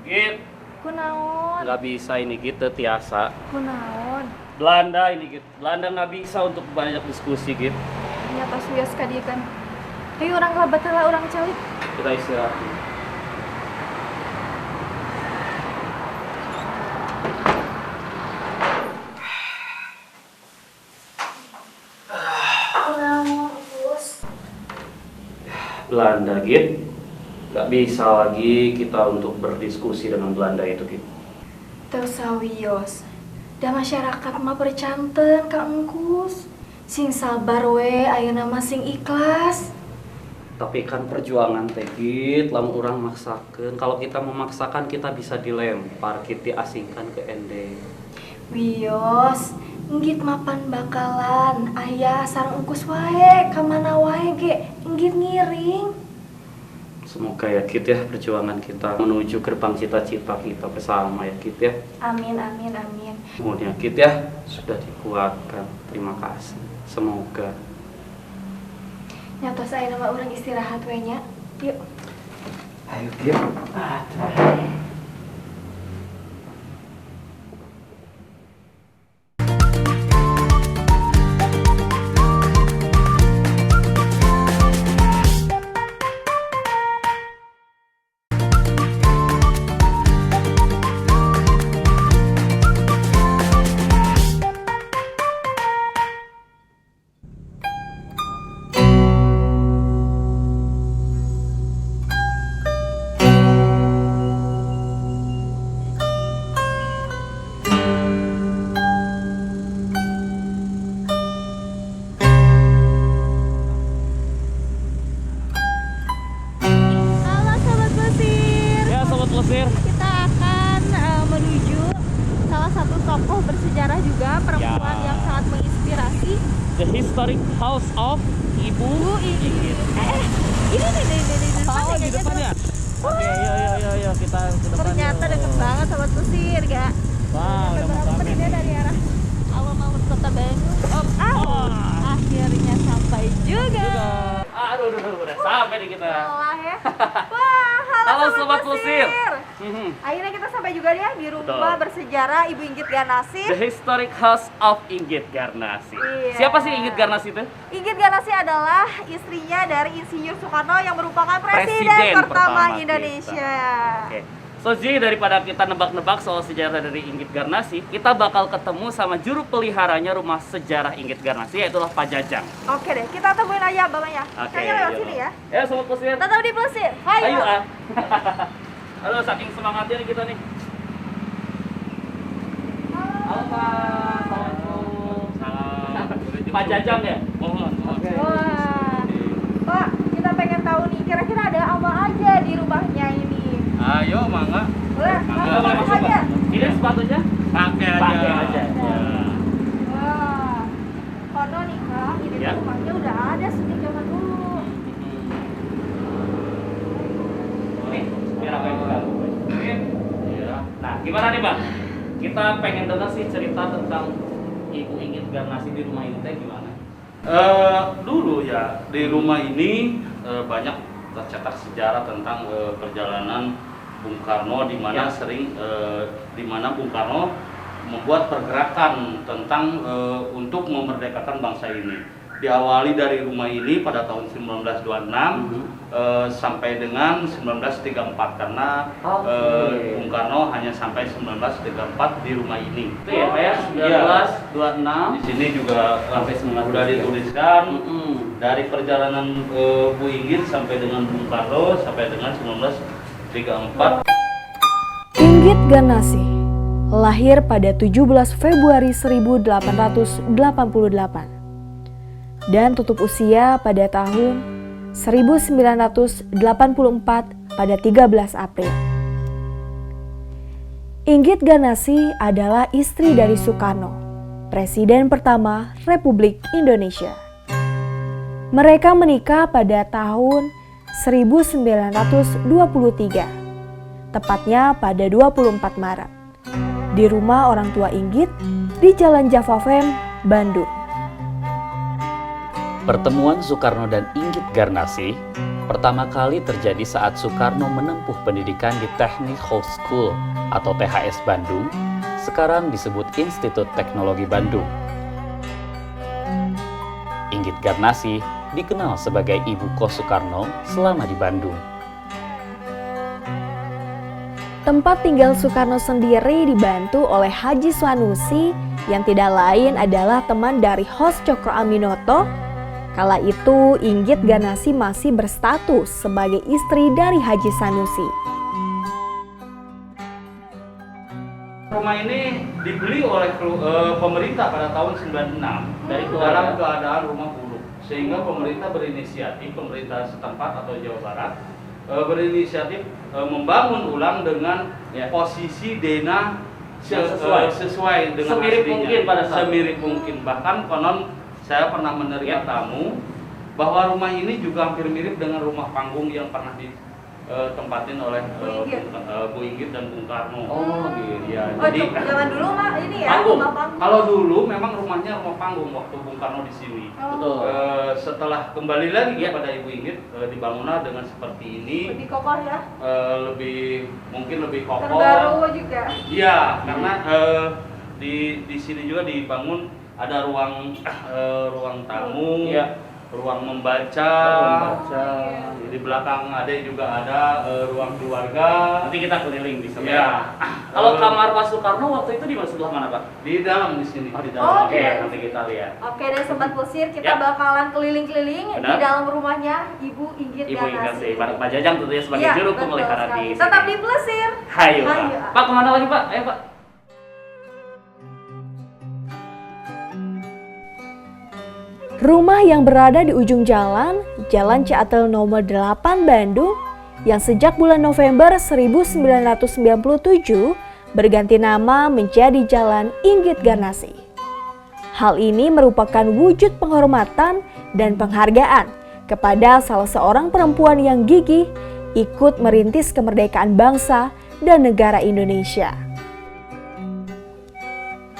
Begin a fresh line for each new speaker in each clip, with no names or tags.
Git,
Kunaon?
nggak bisa ini Git, tiasa.
Kunaon?
Belanda ini Git, Belanda nggak bisa untuk banyak diskusi Git.
Nyata suyas kadikan. Ayo orang kelabat lah orang calik.
Kita istirahat.
Kunaon, Gus?
Belanda Git, nggak bisa lagi kita untuk berdiskusi dengan Belanda itu Git.
Tersawios. Da masyarakat mah percanten ka engkus. Sing sabar we, ayeuna mah sing ikhlas.
Tapi kan perjuangan teh Git, lamun orang maksakan. Kalau kita memaksakan kita bisa dilempar, kita diasingkan ke ende.
Wios, enggit mapan bakalan ayah sareng engkus wae, ka mana wae ge, enggit ngiring.
Semoga ya Git ya perjuangan kita menuju gerbang cita-cita kita bersama ya Git ya.
Amin, amin, amin.
Semuanya Git ya sudah dikuatkan. Terima kasih. Semoga.
Nyatos ayeuna mah urang istirahat we nya. Yuk.
Ayo Git.
Halo Sobat Plesir,
Ya Sobat Plesir.
kita akan menuju salah satu tokoh bersejarah juga, perempuan
Ya.
yang sangat menginspirasi.
The Historic House of Ibu Inggit.
Ini nih di depan
Oh,
nih,
di
kayaknya
depan
tuh.
ya? Oke, yuk kita ke depan.
Ternyata
yuk.
deket banget Sobat Plesir, gak?
Wah, udah mau sampai
Ini
nih.
dari arah alun-alun Kota Bandung. Akhirnya sampai juga.
Aduh, udah sampai nih kita.
Lelah ya. Wah, halo
Sobat Plesir.
Akhirnya kita sampai juga ya di rumah
Betul.
bersejarah Ibu Inggit Ganasih.
The Historic House of Inggit Garnasi.
Iya.
Siapa sih Inggit Garnasi itu?
Inggit Ganasih adalah istrinya dari Insinyur Soekarno yang merupakan presiden
Presiden
pertama
pertama
Indonesia.
Oke. So, Ji, daripada kita nebak-nebak soal sejarah dari Inggit Garnasi, kita bakal ketemu sama juru peliharanya rumah sejarah Inggit Garnasi, yaitu Pak Jajang.
Oke deh, kita temuin aja bapaknya. Kayaknya lewat
yuk.
sini ya.
Ya, Sobat Plesir.
Kita tahu di Plesir. Ayo.
Ayo, Halo, saking semangatnya nih kita nih. Halo, Pak. Assalamualaikum. Salam. Pak Jajang ya? Mohon. Oke.
Wah. Pak, kita pengen tahu nih kira-kira ada apa aja di rumahnya ini.
Ayo, mangga.
Boleh,
Mangga,
masuk
masuk,
aja.
Pak. Ini sepatunya?
Pakai aja.
Pakai aja.
Wah. Kono nih Kak, ini
Ya.
tuh rumahnya udah ada sejak zaman dulu.
Nih, biar aku yang buka. Oke.
Iya.
Nah, gimana nih, Bang? Kita pengen dengar sih cerita tentang Ibu Inggit Garnasi di rumah ini teh gimana?
Dulu ya di rumah ini banyak tercetak sejarah tentang perjalanan Bung Karno, di mana
Ya.
di mana Bung Karno membuat pergerakan tentang untuk memerdekakan bangsa ini. Diawali dari rumah ini pada tahun 1926 sampai dengan 1934 karena
Oke.
Bung Karno hanya sampai 1934 di rumah ini.
Itu ya, Pak ya?
Iya.
1926
Di sini juga
Sampai 1934.
sudah dituliskan
Mm-mm.
dari perjalanan Bu Inggit sampai dengan Bung Karno sampai dengan 1934.
Inggit Ganasih lahir pada 17 Februari 1888 dan tutup usia pada tahun 1984 pada 13 April. Inggit Ganasih adalah istri dari Soekarno, Presiden pertama Republik Indonesia. Mereka menikah pada tahun 1923, tepatnya pada 24 Maret, di rumah orang tua Inggit di Jalan Java Fem, Bandung.
Pertemuan Soekarno dan Inggit Garnasi
pertama kali terjadi saat Soekarno menempuh pendidikan di Technic High School atau THS Bandung, sekarang disebut Institut Teknologi Bandung. Inggit Garnasih dikenal sebagai ibu kos Soekarno selama di Bandung.
Tempat tinggal Soekarno sendiri dibantu oleh Haji Sanusi yang tidak lain adalah teman dari host Cokro Aminoto. Kala itu Inggit Garnasih masih berstatus sebagai istri dari Haji Sanusi.
Rumah ini dibeli oleh pemerintah pada tahun 96 dalam keadaan rumah buruk, sehingga pemerintah berinisiatif, pemerintah setempat atau Jawa Barat berinisiatif membangun ulang dengan posisi denah sesuai dengan
semirip
aslinya.
mungkin pada saat
Semirip mungkin. Bahkan konon saya pernah menerima tamu bahwa rumah ini juga hampir mirip dengan rumah panggung yang pernah ditempatin oleh Bu Inggit dan Bung Karno.
Oh gitu.
Ya,
Oh,
jadi
zaman dulu mah ini ya,
Panggung.
rumah panggung.
kalau dulu memang rumahnya rumah panggung waktu Bung Karno di sini.
Betul.
Setelah kembali lagi kepada Ibu Inggit, dibangunlah dengan seperti ini.
Lebih kokoh ya.
Mungkin lebih kokoh.
Terbaru juga.
Iya, karena di sini juga dibangun ada ruang tamu, ruang membaca. Di belakang ada juga ada ruang keluarga.
Nanti kita keliling di sana.
Ya.
Kalau kamar Pak Soekarno waktu itu di sebelah mana, Pak?
Di dalam di sini.
Oh, di
Oh,
dalam. Oke,
iya.
nanti kita lihat.
Oke, dan Sobat Plesir, kita
Ya.
bakalan keliling-keliling di
Benar.
dalam rumahnya Ibu Inggit
Ibu Inggit
Garnasih.
bareng Pak Jajang tentunya sebagai
Iya,
juru
betul
pemelihara
sekali.
di sini.
Tetap di Plesir.
Hayu, Pak.
Hayu.
Pak, kemana lagi, Pak? Ayo, Pak.
Rumah yang berada di ujung jalan, Jalan Ciatel nomor 8 Bandung, yang sejak bulan November 1997 berganti nama menjadi Jalan Inggit Garnasih. Hal ini merupakan wujud penghormatan dan penghargaan kepada salah seorang perempuan yang gigih ikut merintis kemerdekaan bangsa dan negara Indonesia.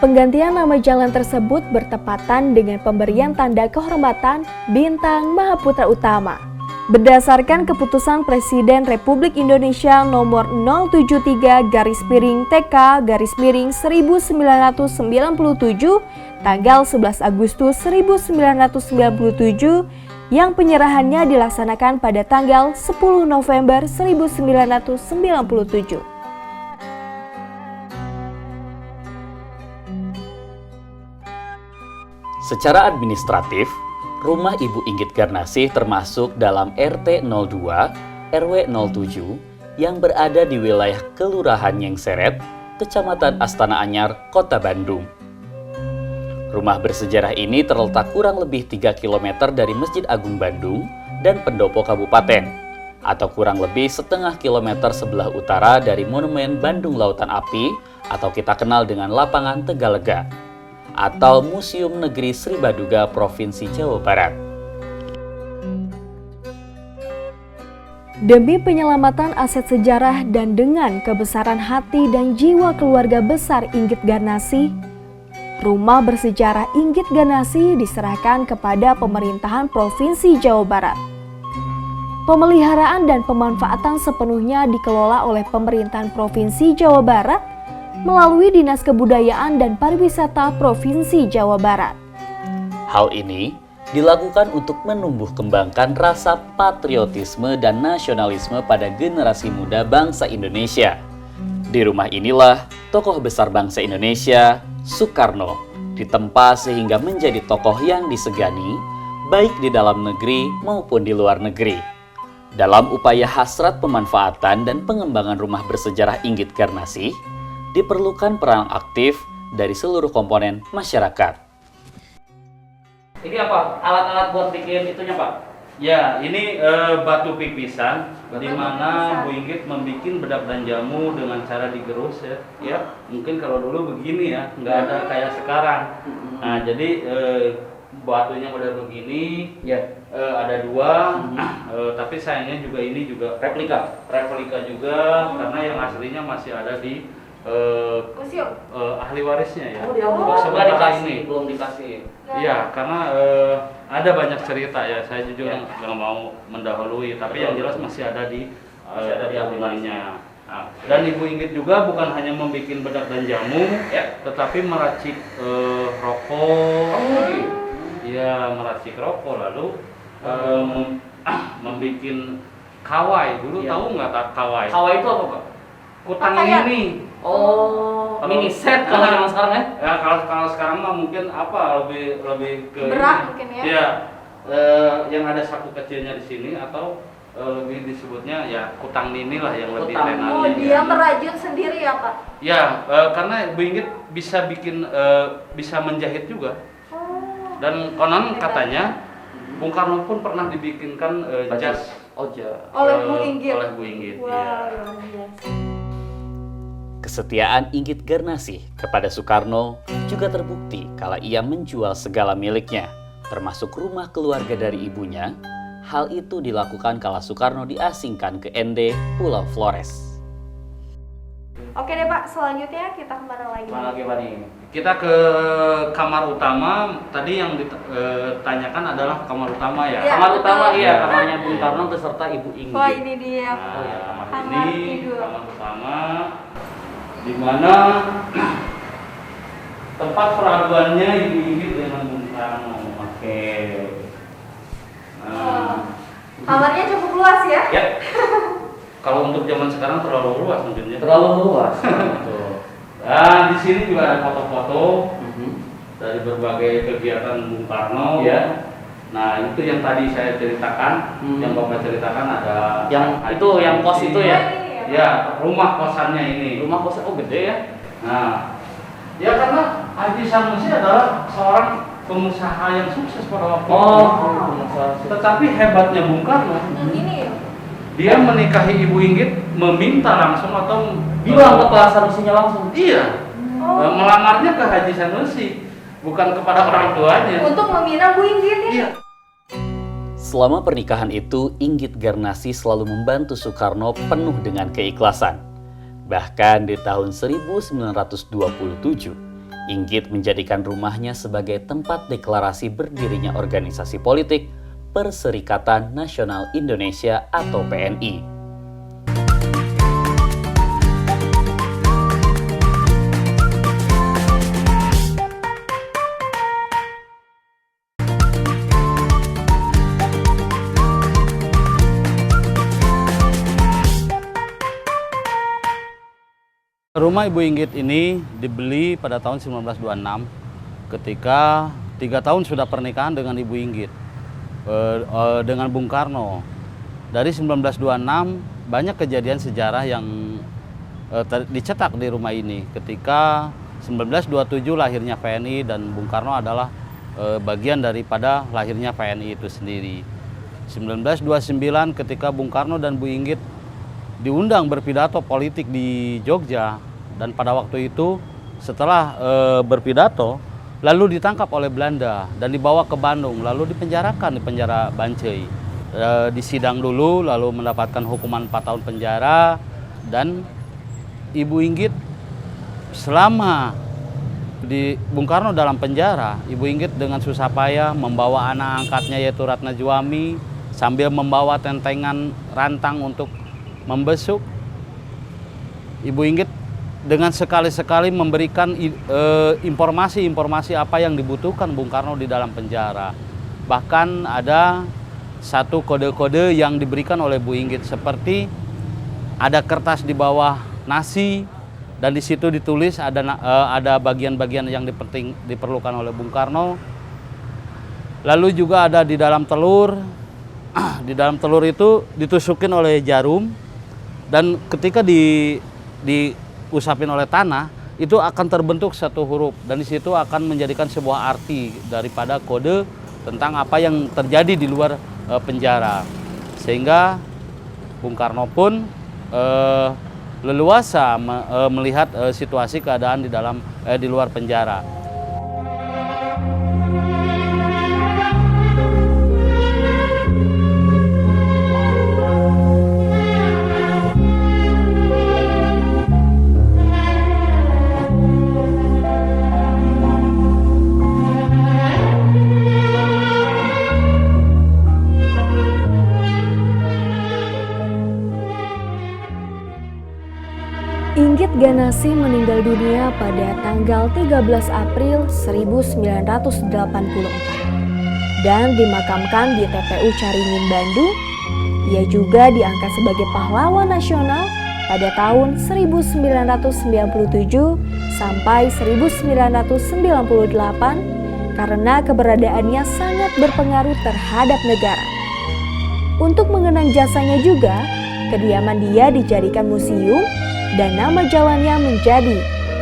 Penggantian nama jalan tersebut bertepatan dengan pemberian tanda kehormatan Bintang Mahaputra Utama berdasarkan keputusan Presiden Republik Indonesia nomor 073-TK-1997 tanggal 11 Agustus 1997 yang penyerahannya dilaksanakan pada tanggal 10 November 1997.
Secara administratif, rumah Ibu Inggit Garnasih termasuk dalam RT 02, RW 07 yang berada di wilayah Kelurahan Nyengseret, Kecamatan Astana Anyar, Kota Bandung. Rumah bersejarah ini terletak kurang lebih 3 km dari Masjid Agung Bandung dan Pendopo Kabupaten, atau kurang lebih setengah kilometer sebelah utara dari Monumen Bandung Lautan Api atau kita kenal dengan Lapangan Tegalega, atau Museum Negeri Sri Baduga Provinsi Jawa Barat.
Demi penyelamatan aset sejarah dan dengan kebesaran hati dan jiwa keluarga besar Inggit Garnasih, rumah bersejarah Inggit Garnasih diserahkan kepada pemerintahan Provinsi Jawa Barat. Pemeliharaan dan pemanfaatan sepenuhnya dikelola oleh pemerintahan Provinsi Jawa Barat melalui Dinas Kebudayaan dan Pariwisata Provinsi Jawa Barat.
Hal ini dilakukan untuk menumbuh kembangkan rasa patriotisme dan nasionalisme pada generasi muda bangsa Indonesia. Di rumah inilah tokoh besar bangsa Indonesia, Soekarno, ditempa sehingga menjadi tokoh yang disegani, baik di dalam negeri maupun di luar negeri. Dalam upaya hasrat pemanfaatan dan pengembangan rumah bersejarah Inggit Garnasih, diperlukan peran aktif dari seluruh komponen masyarakat. Ini apa? Alat-alat buat bikin itunya, Pak?
Ya, ini batu pipisan, di
Batu
mana
pipisan.
Bu Inggit membuat bedak dan jamu dengan cara digerus ya. Ya, mungkin kalau dulu begini ya, nggak ada kayak sekarang. Nah, jadi batunya model begini,
Ya.
ada dua, tapi sayangnya juga ini juga
Replika.
juga, karena yang aslinya masih ada di
Museum.
ahli warisnya ya.
Oh, dia belum
Sementara
dikasih,
ini.
belum dikasih.
Iya, karena Ada banyak cerita ya, saya jujur nggak mau mendahului, tapi yang jelas masih ada di tabungannya. Nah, dan Ibu Inggit juga bukan hanya membuat bedak dan jamu, tetapi meracik rokok. Iya, meracik rokok, lalu membuat kawai. Dulu tahu nggak kawai?
Kawai itu apa, Pak?
Kutang
Pakaian.
ini.
Oh, mini set kalau zaman sekarang ya?
Ya kalau sekarang mah mungkin apa lebih ke
Berat mungkin ya?
Iya, yang ada saku kecilnya di sini atau lebih disebutnya ya kutang nini lah yang lebih
Kutang.
tenar.
Oh, dia merajut sendiri ya, Pak?
Ya, karena Ibu Inggit bisa bikin bisa menjahit juga. Dan konon katanya Bung Karno pun pernah dibikinkan jas
Oleh Bu Inggit.
oleh Bu Inggit.
Wah,
Iya.
luar biasa.
Kesetiaan Inggit Garnasih kepada Soekarno juga terbukti kala ia menjual segala miliknya, termasuk rumah keluarga dari ibunya. Hal itu dilakukan kala Soekarno diasingkan ke ND Pulau Flores.
Oke deh, Pak, selanjutnya kita kemana lagi?
Mana lagi, Pak nih?
Kita ke kamar utama. Tadi yang ditanyakan adalah kamar utama ya.
Iya,
Kamar
betul.
utama iya,
Ya.
kamarnya Bung Karno beserta Ibu Inggit.
Wah, ini dia.
Nah,
Oh ya,
kamar
ini
tidur.
kamar utama di mana tempat peraduannya Ibu Inggit dengan Bung Karno.
Oke.
Nah,
Kamarnya cukup luas ya?
Ya,
kalau untuk zaman sekarang terlalu luas mungkin ya.
terlalu luas. Betul.
Dan di sini juga ada foto-foto
Mhm.
dari berbagai kegiatan Bung Karno.
Ya.
Nah, itu yang tadi saya ceritakan, yang Bapak ceritakan ada
Yang itu, yang kos itu ya?
Ya, rumah kosannya ini.
Rumah kosnya oh gede ya?
Nah, ya karena Haji Sanusi adalah seorang pengusaha yang sukses pada waktu itu. Tetapi hebatnya Bung Karno,
Ini ya?
dia menikahi Ibu Inggit meminta langsung atau
Bilang ke Pak Sanusinya langsung.
Iya, melamarnya ke Haji Sanusi, bukan kepada orang tuanya.
Untuk meminang Bu Inggit ya?
Iya.
Selama pernikahan itu, Inggit Garnasih selalu membantu Soekarno penuh dengan keikhlasan. Bahkan di tahun 1927, Inggit menjadikan rumahnya sebagai tempat deklarasi berdirinya organisasi politik Perserikatan Nasional Indonesia atau PNI.
Rumah Ibu Inggit ini dibeli pada tahun 1926 ketika 3 tahun sudah pernikahan dengan Ibu Inggit dengan Bung Karno. Dari 1926 banyak kejadian sejarah yang dicetak di rumah ini. Ketika 1927 lahirnya PNI dan Bung Karno adalah bagian daripada lahirnya PNI itu sendiri. 1929 ketika Bung Karno dan Bu Inggit diundang berpidato politik di Jogja, dan pada waktu itu setelah berpidato lalu ditangkap oleh Belanda dan dibawa ke Bandung, lalu dipenjarakan di penjara Bancai. Disidang dulu lalu mendapatkan hukuman 4 tahun penjara, dan Ibu Inggit selama di Bung Karno dalam penjara, Ibu Inggit dengan susah payah membawa anak angkatnya yaitu Ratna Juami sambil membawa tentengan rantang untuk membesuk. Ibu Inggit dengan sekali-sekali memberikan informasi-informasi apa yang dibutuhkan Bung Karno di dalam penjara. Bahkan ada satu kode-kode yang diberikan oleh Bu Inggit, seperti ada kertas di bawah nasi dan di situ ditulis ada bagian-bagian yang diperlukan oleh Bung Karno. Lalu juga ada di dalam telur. Di dalam telur itu ditusukin oleh jarum, dan ketika diusapin oleh tanah itu akan terbentuk satu huruf, dan di situ akan menjadikan sebuah arti daripada kode tentang apa yang terjadi di luar penjara, sehingga Bung Karno pun leluasa melihat situasi keadaan di luar penjara.
Inggit Ganasih meninggal dunia pada tanggal 13 April 1984 dan dimakamkan di TPU Caringin, Bandung. Ia juga diangkat sebagai pahlawan nasional pada tahun 1997 sampai 1998 karena keberadaannya sangat berpengaruh terhadap negara. Untuk mengenang jasanya juga, kediaman dia dijadikan museum dan nama jalannya menjadi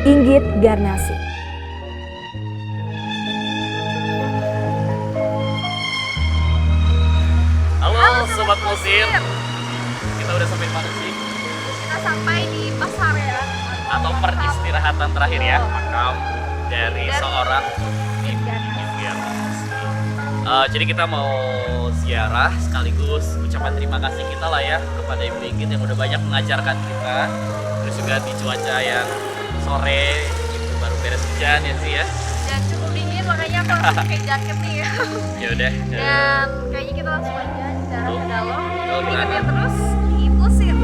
Inggit Garnasih.
Halo Sobat Musir, kita udah sampai mana sih?
Kita sampai di pasar ya.
Atau peristirahatan terakhir ya, makam dari seorang Inggit Garnasih. Jadi kita mau ziarah sekaligus ucapan terima kasih kita lah ya kepada Ibu Inggit yang udah banyak mengajarkan kita. Terus juga di cuaca yang sore itu baru beres hujan ya sih ya.
Dan cukup dingin makanya aku harus pakai jaket nih.
Ya udah.
Dan kayaknya kita langsung aja jalan ke dalam.
Gimana?
Ingatnya terus dipusin.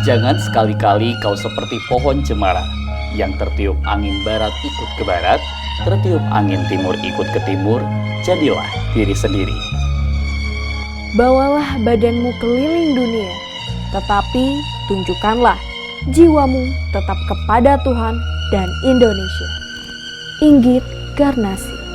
Jangan sekali-kali kau seperti pohon cemara yang tertiup angin barat ikut ke barat, tertiup angin timur ikut ke timur, jadilah diri sendiri.
Bawalah badanmu keliling dunia, tetapi tunjukkanlah jiwamu tetap kepada Tuhan dan Indonesia. Inggit Garnasih.